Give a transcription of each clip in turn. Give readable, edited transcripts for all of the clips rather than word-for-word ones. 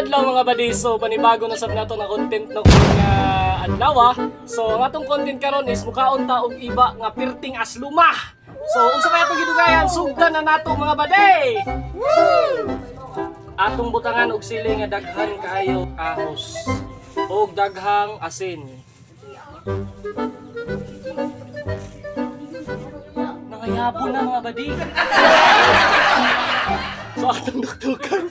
adlaw mga buddy. So panibago na sab nato na content na kung adlaw. So ang atong content karon is mukaon ta og iba nga pirting as luma. So unsa kay atong gidugayan, sugdan na nato mga buddy. Atong butangan og sili nga daghan kaayo ahos og daghang asin. Nangayabo na mga buddy. So atong dugtugan.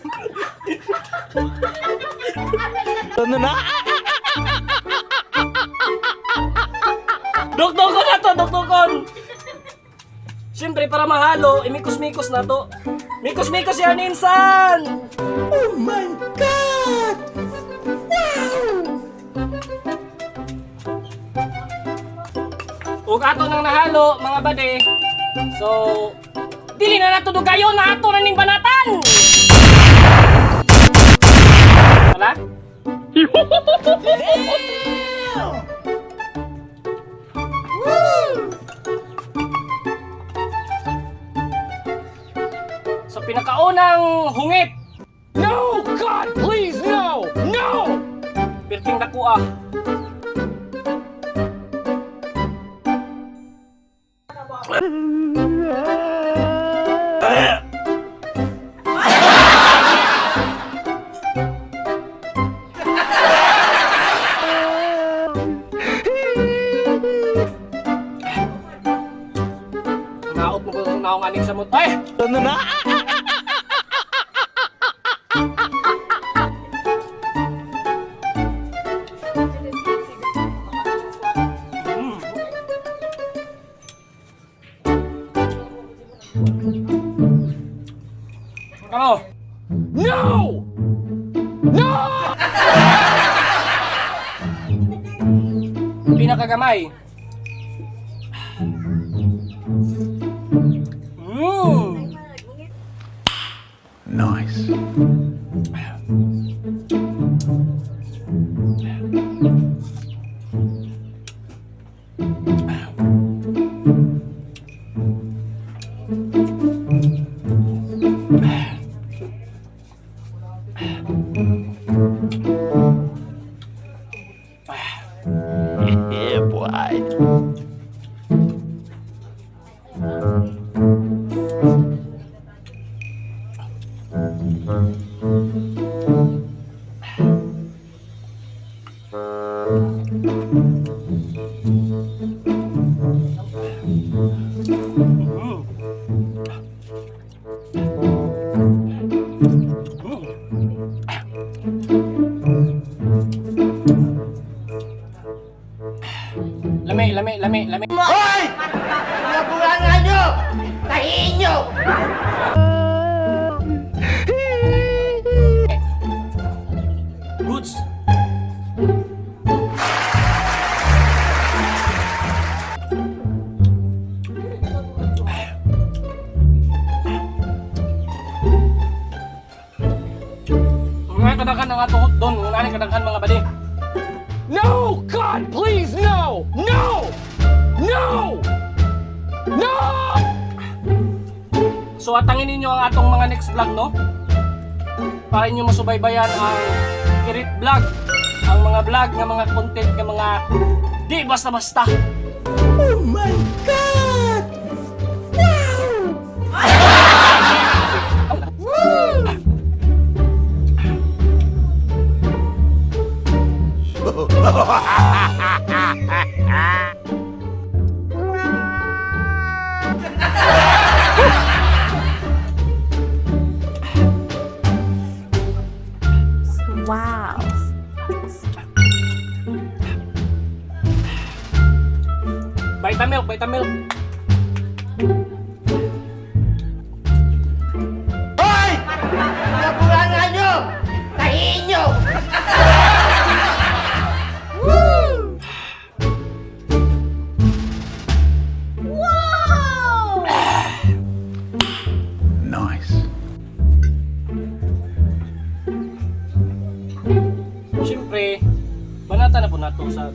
Ano na? Dugtugon na to, dugtugon! Siyempre para mahalo, imikos-mikos na to. Mikos-mikos yan, insan! Oh my God! Wow! Ug ato nang nahalo, mga bade. So, dili na nato dugayon na ato na ning banatan! Wala? So pinakaunang hungit. No! God, please, no! No! Pirting dako ah. Naot mo kung naong aning sa mut. Ay! Ano na? Ano? No! No! Pinakagamay. Nice. Yeah, boy. Lami. Hoy! Nabulangan nyo! Tahiin nyo! Goods. Mga kadaghan ang atong hotdon, mga kadaghan mga bali. No! God, please, no! No! No! No! So atangin ninyo ang atong mga next vlog, no? Para inyo masubaybayan ang Kirit Vlog, ang mga vlog ng mga content ng mga di basta-basta. Oh my God! Wow. Vitamilk. Hoy! Nabulangan nyo! Tahiin nyo! Nice. Siyempre, banata na po nato sa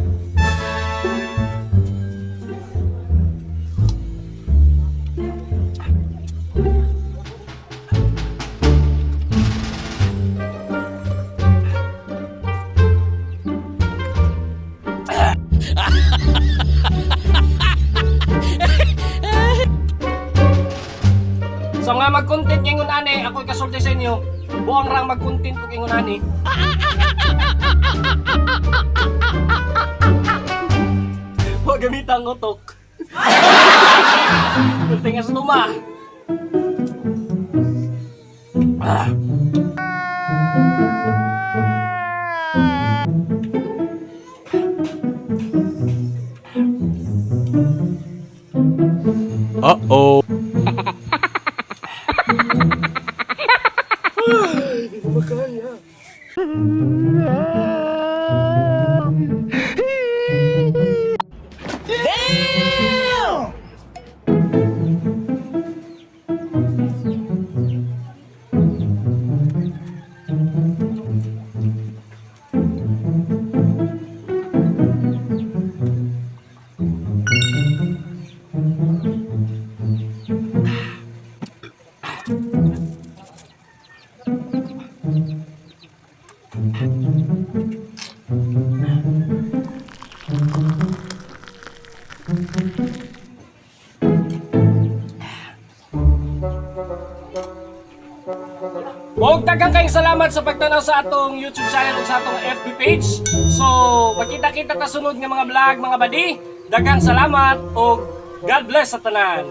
kay ako'y kasulti sa inyo, buang rang mag-content ko kingunani. Huwag gamitan ang utok. Tingas luma. Ah. Uh-oh. Hindi ko makaya. Huwag daghang kayong salamat sa pagtanaw sa atong YouTube channel ug sa atong FB page. So, magkita-kita ta sunod nga mga vlog, mga badi. Daghang salamat ug God bless sa tanan.